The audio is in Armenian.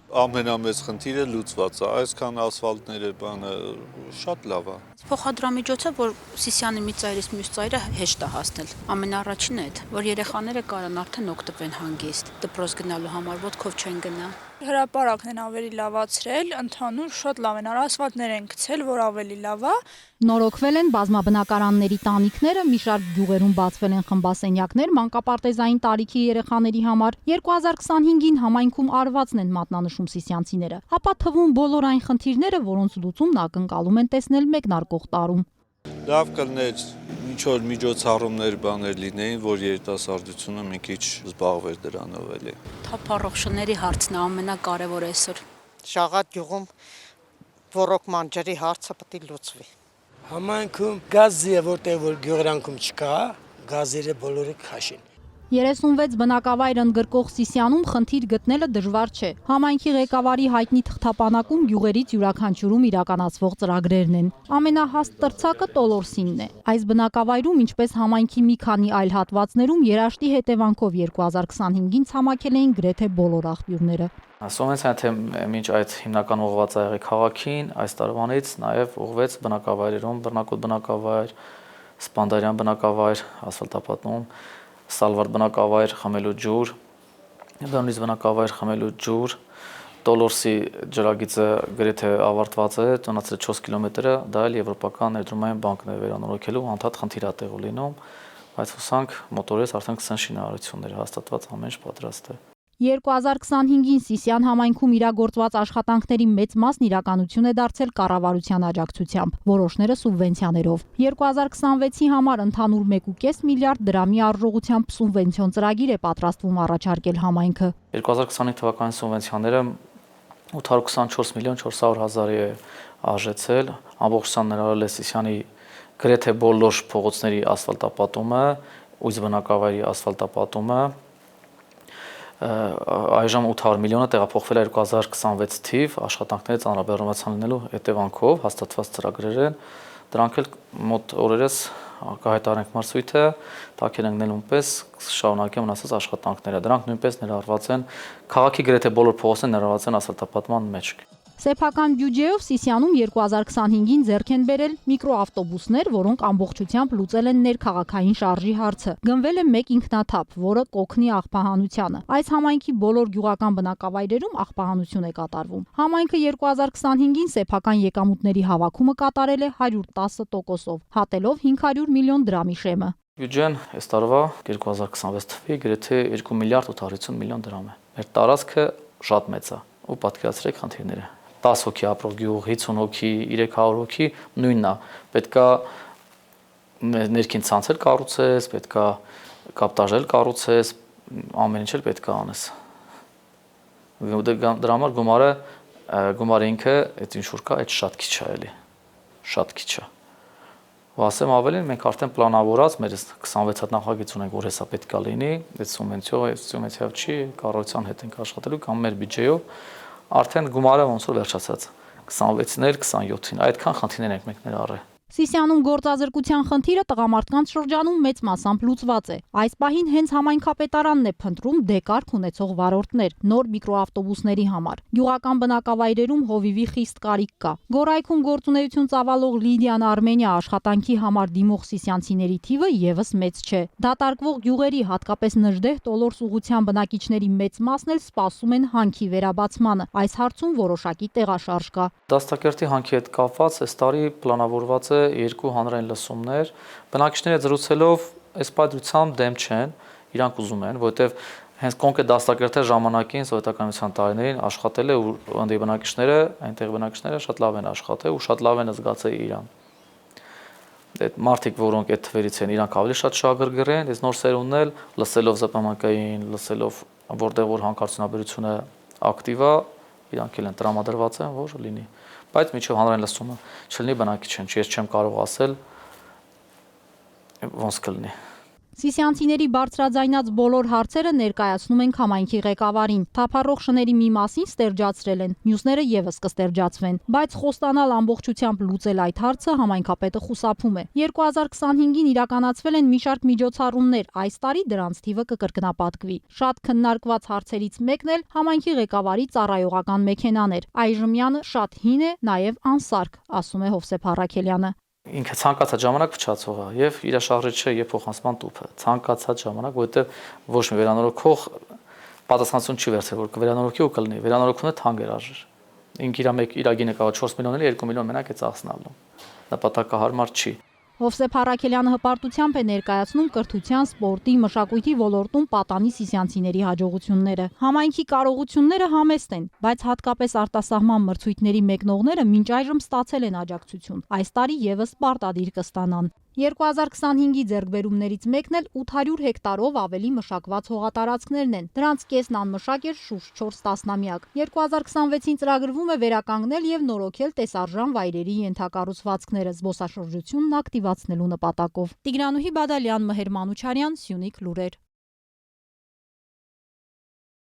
Ամենամեծ խնդիրը լուծված է, այսքան ասֆալտները բանը շատ լավ է։ Փոխադրամիջոցը, որ Սիսիանի մի ծայրից մյուս ծայրը հեշտ է հասնել։ Ամենառաջինը այդ, որ երեխաները կարան արդեն օգտվեն հանգիստ, դպրոց գնալու համար ոտքով չեն գնա։ Հրապարակն են ավելի լավացրել, ընդհանուր շատ լավ են, ասֆալտներ են գցել, որ ավելի լավ է։ Նորոգվել են բազմաբնակարանների տանիքները, մի շարք գյուղերում բացվել են խմբասենյակներ մանկապարտեզային տարիքի երեխաների համար։ 2025-ին համայնքում արվածն են մատնանշում սիսիանցիները։ Ապա թվում բոլոր այն խնդիրները, որոնց լուծումն ակնկալում են տեսնել մեկնարկող տարում։ Լավ կլներ ինչ-որ միջոցառումներ բաներ լինեին, որ երիտասարդությունը մի քիչ զբաղվեր դրանով էլի։ Թափառող շների հարցն է ամենակարևորը այսօր։ Շաղատ գյուղում ոռոգման ջրի հարցը պետք է լուծվի։ Համայնքում գազի է, որտեղ որ գյուղերանքում չկա, գազերը բոլորը քաշին։ 36 բնակավայր ընդգրկող Սիսիանում խնդիր գտնելը դժվար չէ։ Համայնքի ղեկավարի հայտնի թղթապանակում գյուղերից յուրաքանչյուրում իրականացվող ծրագրերն են։ Ամենահաստ տրցակը Տոլորսինն է։ Այս բնակավայրում, ինչպես համայնքի մի քանի այլ հատվածներում, երաշտի հետևանքով 2025-ին ցամաքել էին գրեթե բոլոր աղբյուրները։ Սովենցիան թե մինչ այդ հիմնական ուղղված է եղել քաղաքին, այս տարվանից նաև ուղղվեց բնակավայրերում, բռնակոտ բնակավայր, Սպանդարյան բնակավայր, ասֆալտապատում, Սալվարդ բնակավայր, խմելու ջուր, Դոնից բնակավայր, խմելու ջուր, Տոլորսի ջրագիծը գրեթե ավարտված է, տնացել 4 կիլոմետրը, դա էլ եվրոպական ներդրումային բանկն է վերանորոգելու, անդադ խնդիր է տեղի լինում, բայց հուսանք մոտորես արդեն 20 շինարարություններ հաստատված ամեն ինչ պատրաստ է։ 2025-ին Սիսիան համայնքում իրագործված աշխատանքների մեծ մասն իրականություն է դարձել կառավարության աջակցությամբ, որոշները սուբվենցիաներով։ 2026-ի համար ընդհանուր 1.5 միլիարդ դրամի արժողությամբ սուբվենցիոն ծրագիր է պատրաստվում առաջարկել համայնքը։ 2025 թվականի սուբվենցիաները 824 միլիոն 400 հազարի է արժեցել, ամբողջությամբ ներառել է Սիսիանի գրեթե բոլոր փողոցների ասֆալտապատումը, ույս բնակավայրի ասֆալտապատումը, այժմ 800 միլիոնը տեղափոխվել է 2026 թիվ աշխատանքների ծանրաբեռնվածության լինելու հետևանքով հաստատված ծրագրեր են, դրանք էլ մոտ օրերս կհայտարարենք մարզույթը, տակեր ենք նույնպես շարունակեմ մնացած աշխատանքները, դրանք նույնպես ներառված են քաղաքի գրեթե բոլոր փողոցները ներառված են ասֆալտապատման մեջ։ Սեփական բյուջեով Սիսիանում 2025-ին ձեռք են բերել միկրոավտոբուսներ, որոնք ամբողջությամբ լուծել են ներքաղաքային շարժի հարցը։ Գնվել է մեկ ինքնաթափ, որը կօգնի աղբահանությանը։ Այս համայնքի բոլոր գյուղական բնակավայրերում աղբահանություն է կատարվում։ Համայնքը 2025-ին սեփական եկամուտների հավաքումը կատարել է 110%-ով, հատելով 500 միլիոն դրամի շեմը։ Բյուջեն այս տարվա 2026 թվականի գրեթե 2 միլիարդ 850 միլիոն դրամ է։ Մեր տարածքը շատ մեծ է ու պատկերացրեք խնդիրները։ 10 հոգի ապրող գյուղ, 50 հոգի, 300 հոգի նույնն է։ Պետքա ներքին ցանցեր կառուցես, պետքա կապտաժել կառուցես, ամեն ինչ էլ պետքա անես։ Դրա համար գումարը ինքը այդ ինչ որ կա, այդ շատ քիչ է էլի։ Շատ քիչ է։ Ու ասեմ ավելին, մենք արդեն պլանավորած մեր 26 հատ նախագիծ ունենք, որ հեսա պետքա լինի, այդ սուբվենցիայով չի, կառավարության հետ ենք աշխատելու կամ մեր բյուջեով արդեն գումարը ոնց որ վերջացած 26-ներ 27-ին այդքան խնդիրներ ենք մենք ներառել։ Սիսիանում գործազրկության խնդիրը տղամարդկանց շրջանում մեծ մասամբ լուծված է։ Այս պահին հենց համայնքապետարանն է փնտրում դեկարգ ունեցող վարորդներ նոր միկրոավտոբուսների համար։ Գյուղական բնակավայրերում հովիվի խիստ կարիք կա։ Գորայքում գործունեություն ծավալող Լիդիան Արմենիա աշխատանքի համար դիմող սիսիանցիների թիվը եւս մեծ չէ։ Դատարկվող գյուղերի, հատկապես Նժդեհ Տոլորս ուղղության բնակիչների մեծ մասն էլ սպասում են հանքի վերաբացմանը։ Այս հարցում որոշակի տեղաշարժ կա։ Դաստակերտի հանքի հետ կապված այս տարի պլանավորված է 2 հանրային լսումներ, բնակիչները զրուցելով այս պատրությամբ դեմ չեն, իրանք ուզում են, որովհետև հենց կոնկրետ դաստակերտի ժամանակին սովետականության տարիներին աշխատել է ու անդի բնակիչները, այնտեղ բնակիչները շատ լավ են աշխատել ու շատ լավ են զգացել իրան։ Այդ մարդիկ, որոնք այդ թվերից են, իրանք ավելի շատ շահագրգռ են, այս նոր սերունդն էլ լսելով ԶՊՄԿ-ին, լսելով որտեղ որ հանքարդյունաբերությունը ակտիվ է, իրանք էլ են տրամադրված են, որ լինի։ Բայց միջև հանրային լսումը չլինի բնակիչ են, ես չեմ կարող ասել ոնց կլինի։ Սիսյանցիների բարձրաձայնած բոլոր հարցերը ներկայացնում են համայնքի ղեկավարին։ Թափառող շների մի մասին ստերջացրել են, մյուսները եւս կստերջացվեն, բայց խոստանալ ամբողջությամբ լուծել այդ հարցը համայնքապետը խուսափում է։ 2025-ին իրականացվել են մի շարք միջոցառումներ, այս տարի դրանց թիվը կկրկնապատկվի։ Շատ քննարկված հարցերից մեկն էլ համայնքի ղեկավարի ծառայողական մեքենան էր։ Այժմյանը շատ հին է, նաեւ անսարք, ասում է Հովսեփ Առաքելյանը։ Ինքը ցանկացած ժամանակ փչացող է եւ իր շարժիչը եւ փոխանցման տուփը ցանկացած ժամանակ, որովհետեւ ոչ մի վերանորոգող պատասխանատվություն չի վերցրել, որ կվերանորոգի ու կլինի։ Վերանորոգությունը թանկ էր արժեր։ Ինքը իր գինը կարող 4 միլիոնի 2 միլիոն մենակ է ծախսնալու։ Նպատակահարմար չի։ Հովսեփ Առաքելյանը հպարտությամբ է ներկայացնում կրթության, սպորտի, մշակույթի ոլորտում պատանի սիսյանցիների հաջողությունները։ Համայնքի կարողությունները համեստ են, բայց հատկապես արտասահման մրցույթների մեկնողները մինչ այժմ ստացել են աջակցություն։ Այս տարի եւս պարտադիր կստանան։ 2025-ի ձեռքբերումներից մեկն էլ 800 հեկտարով ավելի մշակված հողատարածքներն են։ Դրանց կեսն անմշակ էր շուրջ 4 տասնամյակ։ 2026-ին ծրագրվում է վերականգնել եւ նորոգել տեսարժան վայրերի ենթակառուցվածքները զբոսաշրջությունն ակտիվացնելու նպատակով։ Տիգրանուհի Բադալյան, Մհեր Մանուչարյան, Սյունիք լուրեր։